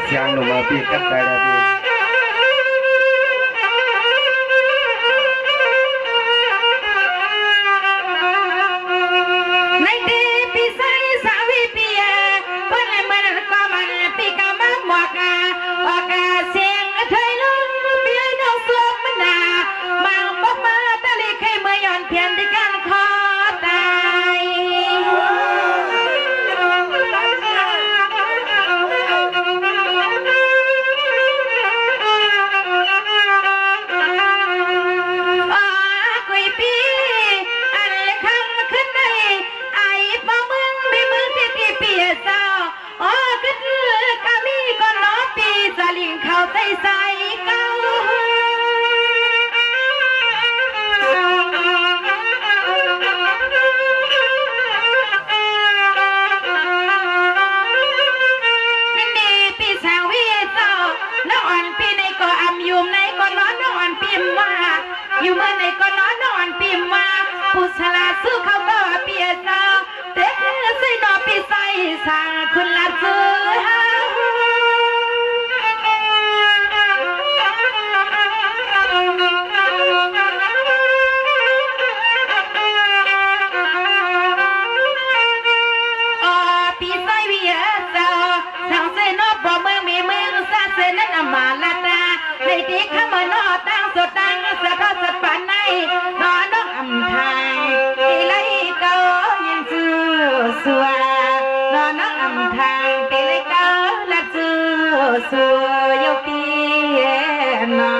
siang no mapi kata tapiอยู่เมื่อไหนก็นอนปีมาผู้ชราซื้อเขาก็เปียเจ้าเด็กใส่นอปีใส่สางคนละซื้อปีใส่เวียเจ้าทางเส้นนอกบ่เมืองมีเมืองซาเส้นนั้นมาละตาในที่ข้ามานอตั้งสดตั้งสะท้อนสะปันในนอนน้องอำไทยที่ไรก็ยังจื้อสัวนอนน้องอำไทยที่ไรก็ละจื้อสัวยกปีนอ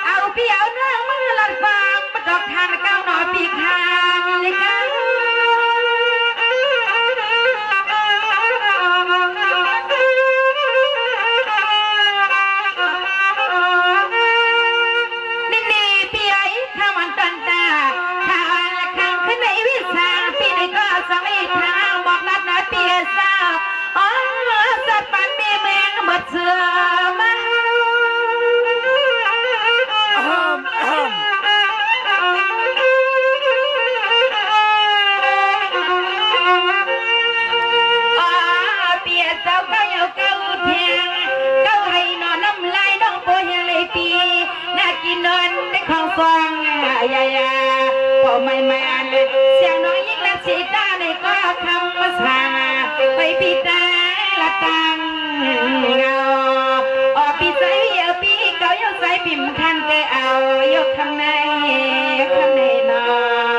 เอาเปียวเนื้อมือหลัดฟางประดอกทานเก้าหน่อปีกหางเลยค่ะนี่ปีไอ้ข้ามันตันตาข้าละข้างขึ้นในวิสาปีนี้ก็สมัยทางบอกนัดนะเปียสาวอ๋อสัตว์ปันมีแมงหมดเสือมานอนในของฟองยายาพอไม่มาเลยเสียงน้อยยิ่งและสีตาในก็คำมาสาไปปีตาละตังเงาออกปีใส่เยอะปีเก่ายกใส่ปิ่มคันเกเอายกข้างในนอน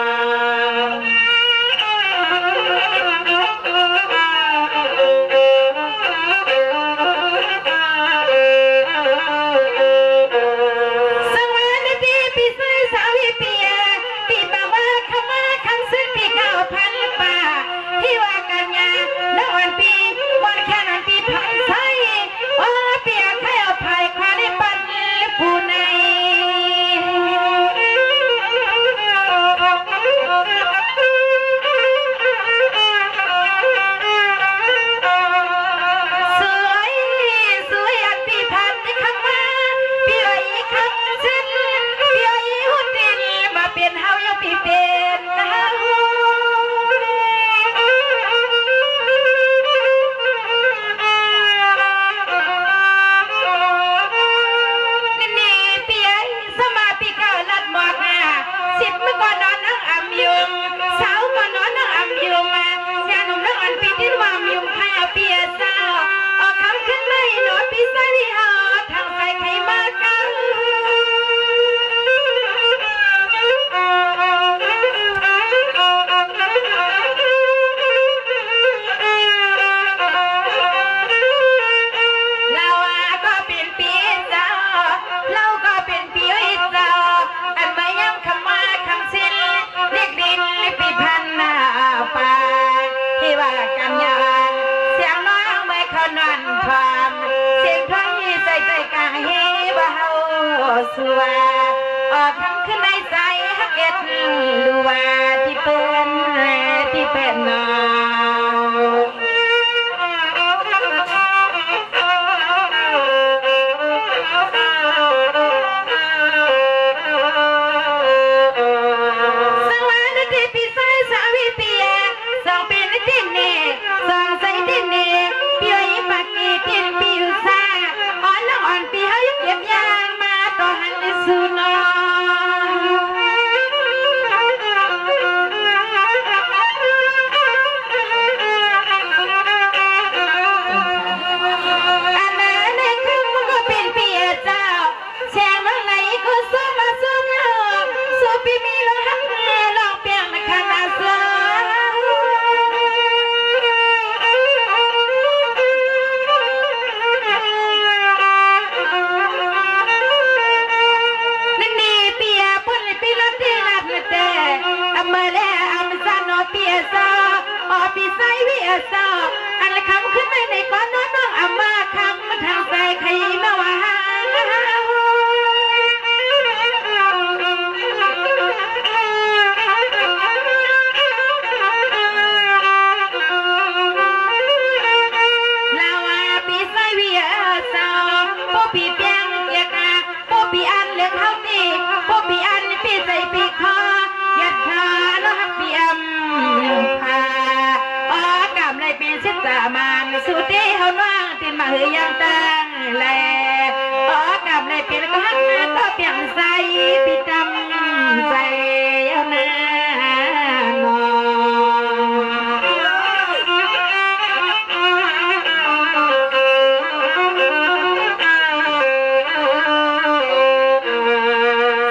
ออกทั้งขึ้นในใจฮักเอ็ดดูว่าที่เป็นนออันละคำขึ้นไปในก้อนน้องอามาคำทางใจใครมาว่าลาวาปีไซเวียสาวผู้ปีเปียงเกียกาผู้ปีอันเลือกเท่านี้ผู้ปีอันปีใจปีคอยัดขาน้องปีอำพาเป็นสิตามานสุดที่เขาว่างตินมาหือยังตั้งแลกับในเป็นก็หักก็เปลี่ยนใส่ปีดำใส่เอาหน้างอ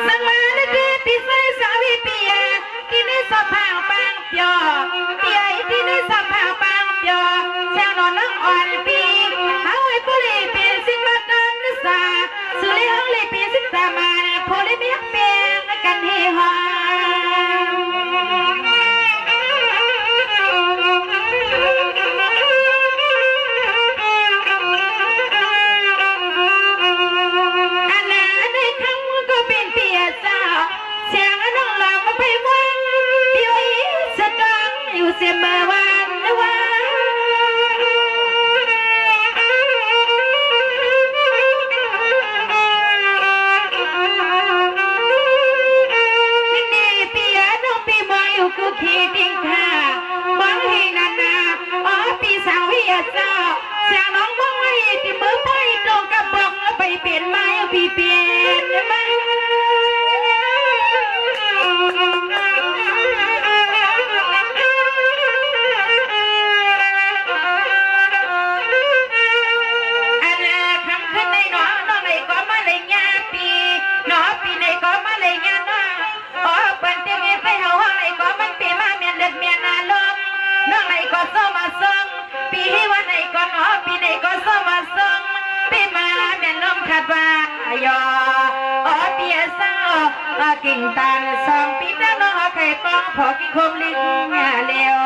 สังมาในที่ปีใส่สาวิปียที่ในสภาพปังเปียปีไอที่ในสภาพปังเปียแสงนอนน้องอ่อนปีเขาไอ้ปุริเป็นสิ่งมาตันสาสุริยงเลยเป็นสิ่งสามาปุริมีฮักเป็นกันเฮฮาอันนั้นในคำก็เป็นเปียเจ้าเสียงน้องหลังไปวังเปียสะดังอยู่เสมอวันวันกูคิดดิ้งค่ะมองให้นานๆปีสาวเฮียเจ้าเสียงน้องมองไว้ที่มือไปตรงกับบอกไปเปลี่ยนไม้พี่เปลี่ยนมาอันคำขึ้นในน้องในก็มาเลยงาปีน้องปีในก็มาเลยงาน้องเปิดเตียงใส่หัวในก็มันปีมาเมียนเด็ดเมียนนาลมน้องในก็โซมาส่งปีวันในก็น้องปีในก็โซมาส่งปีมาเมียนลมขัดว่ายอปีสาวกิ่งตาลสองปีน้องไข่ป้องพอกิ่งคมลิ้นเลี้ยว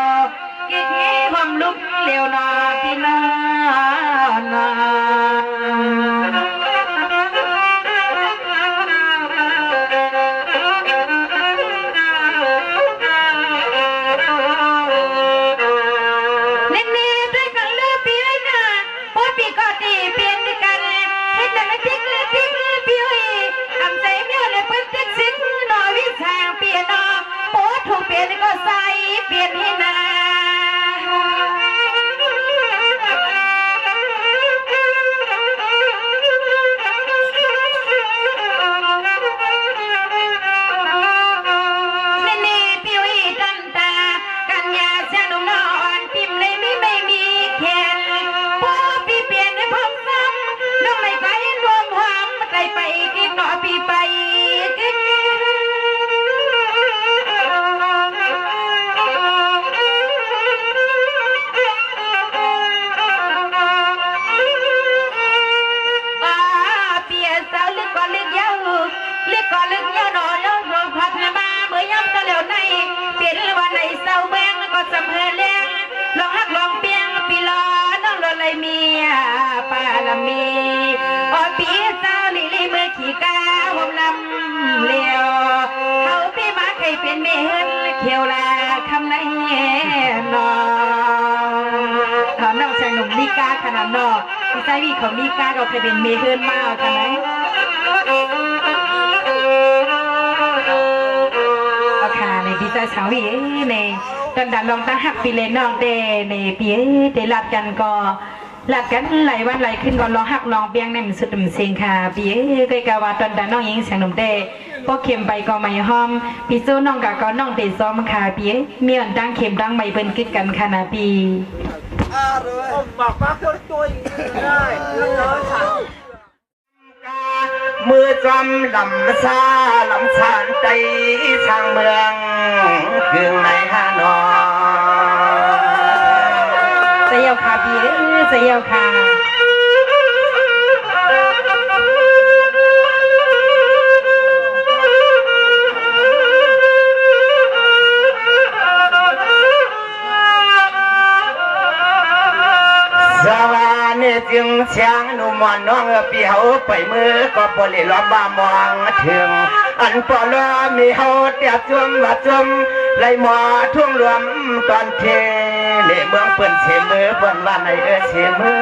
กิ่งนี้คมลุกเลี้ยวนอปีน้อนก็ใส่เปลี่ยนให้นานี่ปิวอีตันตากันยาเสียงนุ่มนอนพิมพ์เลยไม่มีแขนพอปีเปลี่ยนให้ผมซ้ำน้องไม่ไปรวมหอมใจไปกินต่อปีไปกินก็ลึกยอนอนแล้วรวมพัฒนามาเมื่อย่ำตะเหลวในเปลี่ยนวันในเศร้าแบงก็สำเพลงลองฮักลองเปียงปีล้อน้องรถเลยมีปาลมีปีเศร้าลิลิเมื่อขี่กาหอมลำ ช่างหนุ่มลีกาขนาดนอพี่ไซวีของลีกาเราเคยเป็นเมเฮิร์นมากขนาดเอาค่ะในพี่ไซชาววีในตอนดันลองตั้งหักปีเลนน้องเดในปีเดลัดกันก็หลัดกันไหลวันไหลขึ้นก่อนลองหักลองเบียงในมันสุดมันเสียงค่ะปีเคยกาวาตอนดันน้องยิงเสียงหนุ่มเดพอเข็มไปก็ไม่ห้อมพี่สู้น้องกะก็น้องเตะซ้อมค่ะปีมีอันตั้งเข็มตั้งไม่เปิ้นกิดกันค่ะนะปีบอกมาคนตัวอย่างนี้ได้เลยค่ะมือจำลำซาลำสานใจทางเมืองเกืองในฮานอยเสียวค่ะพี่เสียวค่ะสวานี่จึงช้างนุ่มน้องเปียวไปมือก็ปลิล้อมบ้ามองถึงอันปลอมีเฮาเตียจมว่าจมไหลหมอทุ่งรวมตอนเทในเมืองเปิ้นเสมือเปิ้นว่าในเสมือ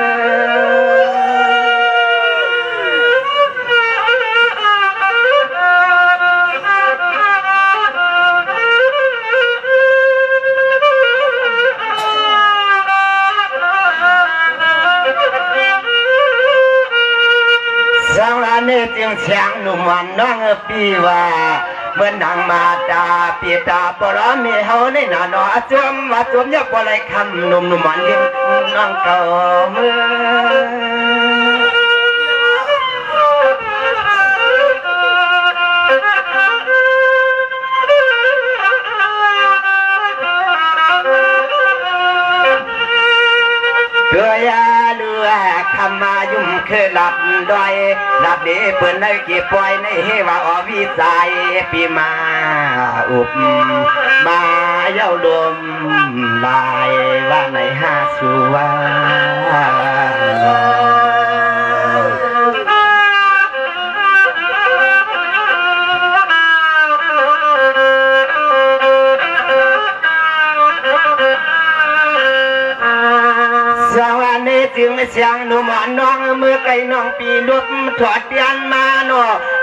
นี่จึงเสียงหนุ่มวันน้องปีว่าเมื่อนางมาตาปีตาปลอมีเฮาในหน้าหนอจมว่าจมยกบ่ไหลคำหนุ่มวันเลี้ยงน้องเก่าเมื่อเพื่อยาเลือคำมายุ่มคือหลับดอยหลับดีเปิดในกี่ปล่อยในเฮว่าอวิสัยปีมาอุบมาเย้าลมลายว่าในหาสุวาจึงเสียงหนุ่มน้องมือไก่น้องปีลุบถอดเปลี่ยนมาโน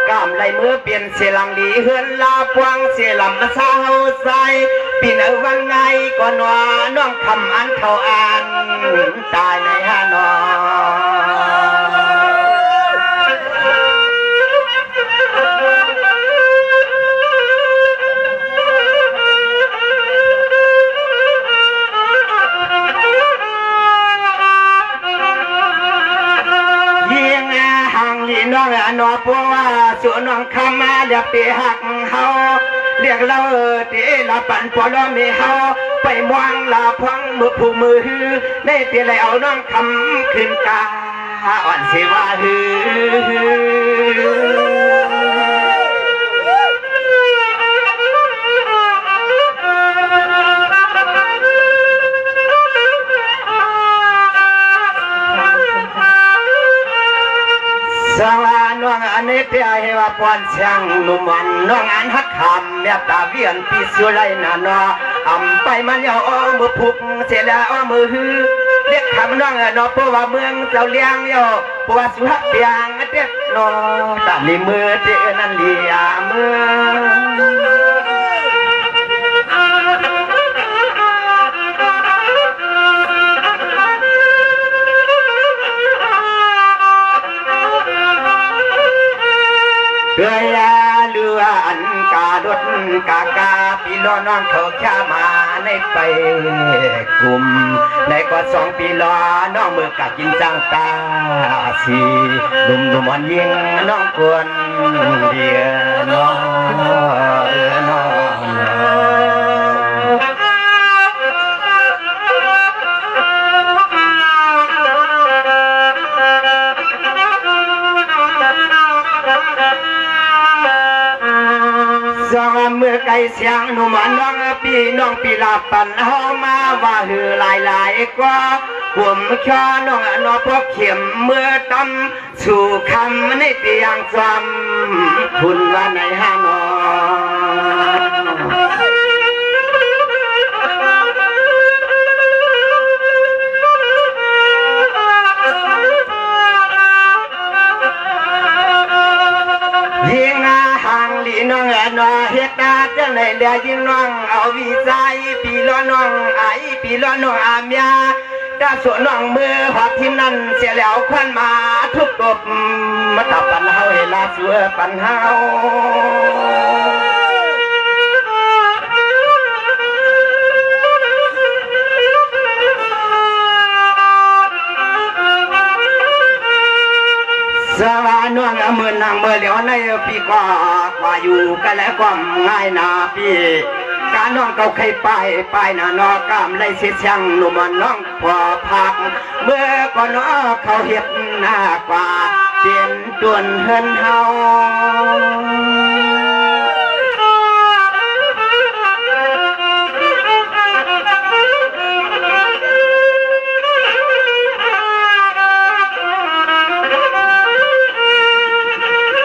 กำไหลมือเปลี่ยนเสียลังดีเฮือนลาพวงเสียลำมาเศร้าใสปีนวันไงก่อนว่าน้องคำอันเขาอ่านตายในฮานน้องนอปัวว่าส่วนน้องคำมาเรียกปีหักเฮาเรียกเราตีละปั่นปอล้อมีเฮาไปมวงละพังมือผู้มือในตีเลยเอาน้องคำขึ้นกาอ่อนสิว่าฮืสวาน้องอันนี้เพียงว่าปอนเชียงนุ่มวันน้องอันฮักคำเนี่ยตาเวียนปีสุไลนาโนไปมันยาวมือพุกเสียแล้วมือฮือเรียกคำน้องนอเพราะว่าเมืองเจ้าเลี้ยงโยเพราะว่าสุฮักเปียงเด็กนอตาลีมือเจนั่นเลียมือเพื่อยาเรืออันกาดดกากาปีล้อน้องเขาแค่มาในไปกลุ่มในกว่า2 ปีล้อน้องมือกะกินจังตาสีดุมมันยิงน้องกวนเดียน้องน้องสองมือไก่เสียงหนุ่มน้องปีลาปันเฮามาว่าหือหลายกว่าห่มแค่น้องนอพวกเข็มเมื่อตำสู่คำในเตียงจำคุณว่าในฮานอย พี่น้องนอเฮ็ดตาจังไหนเลียยิ่งน้องเอาวิสัยพี่ล้อน้องไอพี่ล้อน้องอามยาตาส่วนน้องมือหอบทีมนั้นเสียแล้วควันมาทุบตบมาตับปันเฮาเฮลาสัวปันเฮาสวาน้องเมื่อนางเมื่อเหลียวในปีก็ว่าอยู่กันแล้วก็ง่ายนาพี่การน้องเก่าใครไปน่ะนอกามไล่เสียช่างหนุ่มน้องพอพักเมื่อก่อนน้อเขาเห็ดหน้ากว่าเปลี่ยนตวนเฮินเฮา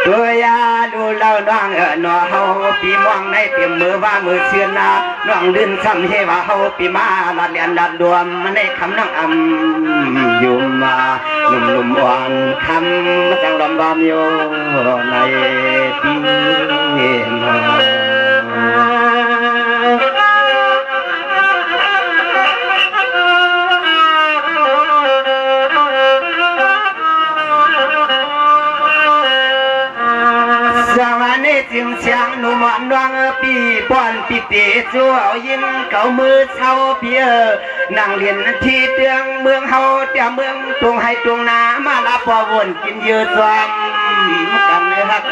ตัวยาดูเล่าน้องนอเฮาปีมองในเตรียมมือว่ามือเชื่อนาน้องดินซ้ำเฮว่าเฮาปีมาลัดเลียนดัดดวมในคำน้องอยู่มาหนุ่มอ่อนคำมาจังลำบามอยู่ในปีมาจึงเสียงหนุ่มนวงปีป้อนปีเตะจัวเอายิงเก่ามือเท้าเพียนั่งเรียนที่เตืองเมืองเฮาแต่เมืองตรงให้ตรงนามาลาพอวนกินเยอะซ้ำกันเลยฮัก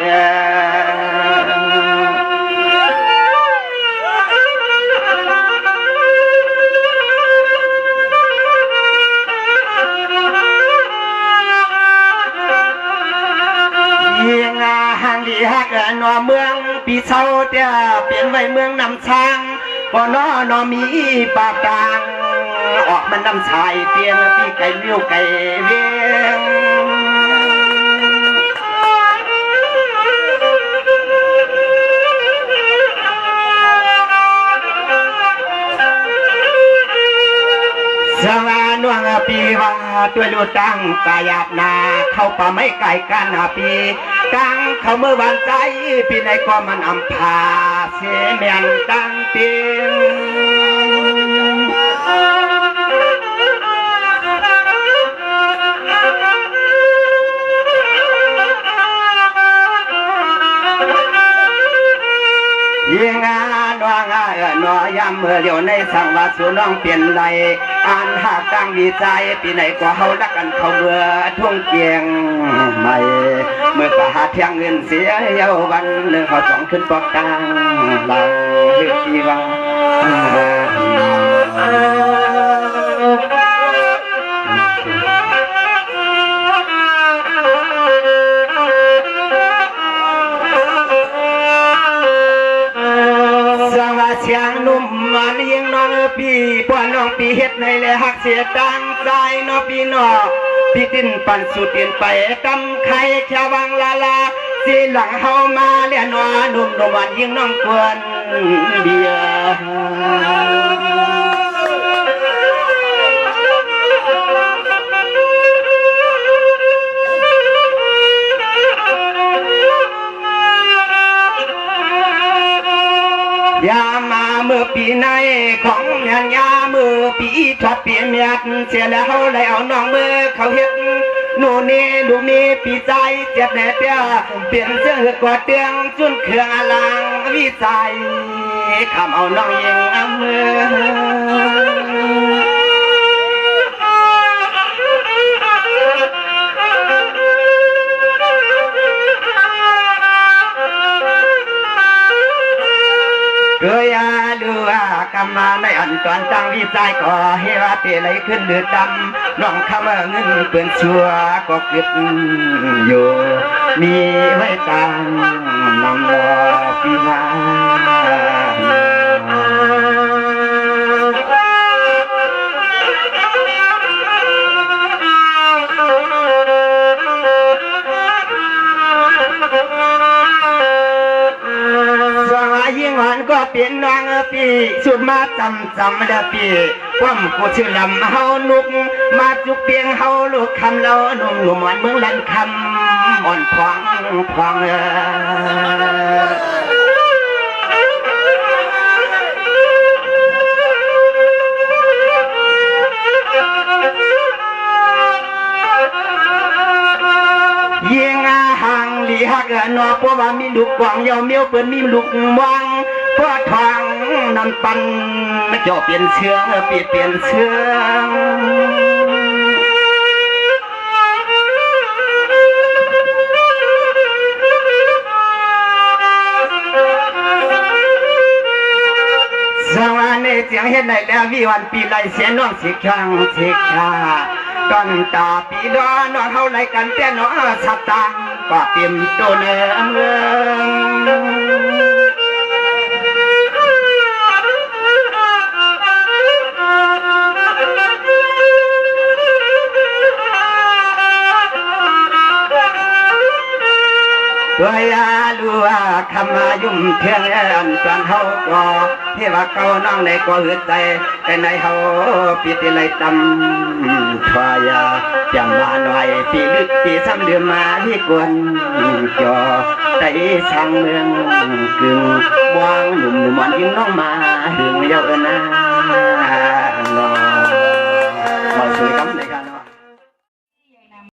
ฮักนอเมืองปีเศร้าเดียเปลี่ยนไว้เมืองนำช้างก็นอมีปากกลางออกมันนำชายเตียงพี่ไก่เลี้ยวไก่เวียงสวาหนวงปีว่าตัวลูตั้งกายับนาเข้าป่าไม่ไก่กันปีตั้งเขาเมื่อวันใจปีไหนก็มันอำพาเสียเมียนตั้งเตียงยิงนวงนอยามเมื่อเดียวในสังวาสุน้องเปลี่ยนไรอ่านหากตั้งดีใจปีไหนก็เฮารักกันเขาเมื่อท่วงเกียงใหม่เมื่อก็หาเที่ยงเงินเสียเยาวันหนึ่งเขาสองขึ้นปอกกลางเราเลือกที่ว่าเสียงนุ่มมันยิงน้องปีป้อนน้องปีเฮ็ดในเลยหักเสียตั้งใจน้องปีนอพี่ตินปั่นสุดเตียนไปกำไข่แค่วังลาสีหลังเฮามาเลียนว่าหนุ่มมันยิงน้องกวนเบียยามาเมื่อปีในของงานยาเมื่อปีทอดเปลี่ยนเมียดเสียแล้วเลยเอาน้องเมื่อเขาเฮ็ดหนูนี่ลูกนี่ปีใจเจ็บแน่เปียเปลี่ยนเสื้อกอดเตียงจุนเครื่องอลังวิสัยคำเอาน้องยิงเอาเมื่อเกยาดูว่ากำมาในอันตอนตั้งวิจัยก็เฮว่าเตะไหลขึ้นเดือดดำน้องคำเงินเปื่อนชัวก็เก็บอยู่มีไว้ตังนำรอปีมา ก็เปลี่ยนนางปีสุดมาจำเดปีความกูชื่อลำเฮานุกมาจุกเปียงเฮาลูกคำเราหนุ่มอ่อนเมืองลันคำอ่อนพวง ลูกกวางยาวเมียวเปิ้นมีลูกวังพ่อทางนั่นปันเจ้าเปลี่ยนเชื้อเปลี่ยนเชื้อสวรรค์เสียงเห็นได้แล้ววิวันปีไรเสียน้องสิขังสิขาตอนตาปีดอนน้องเฮาไล่กันแต่น้องสตางก็เตรียมตัวเนื้อเมืองยาลัวคำมายุ่มเพียงอันจวนเฮาก็เทว่าเก่าน้องในก็หืดใจแต่ในเฮาปีติเลยตำทวายาจะมาหน่อยปีลึกปีซ้ำเดือมาที่กวนจอใจช่างเมืองกึ่งวางหนุ่มมันยิ่งน้องมาถึงเยาว์นา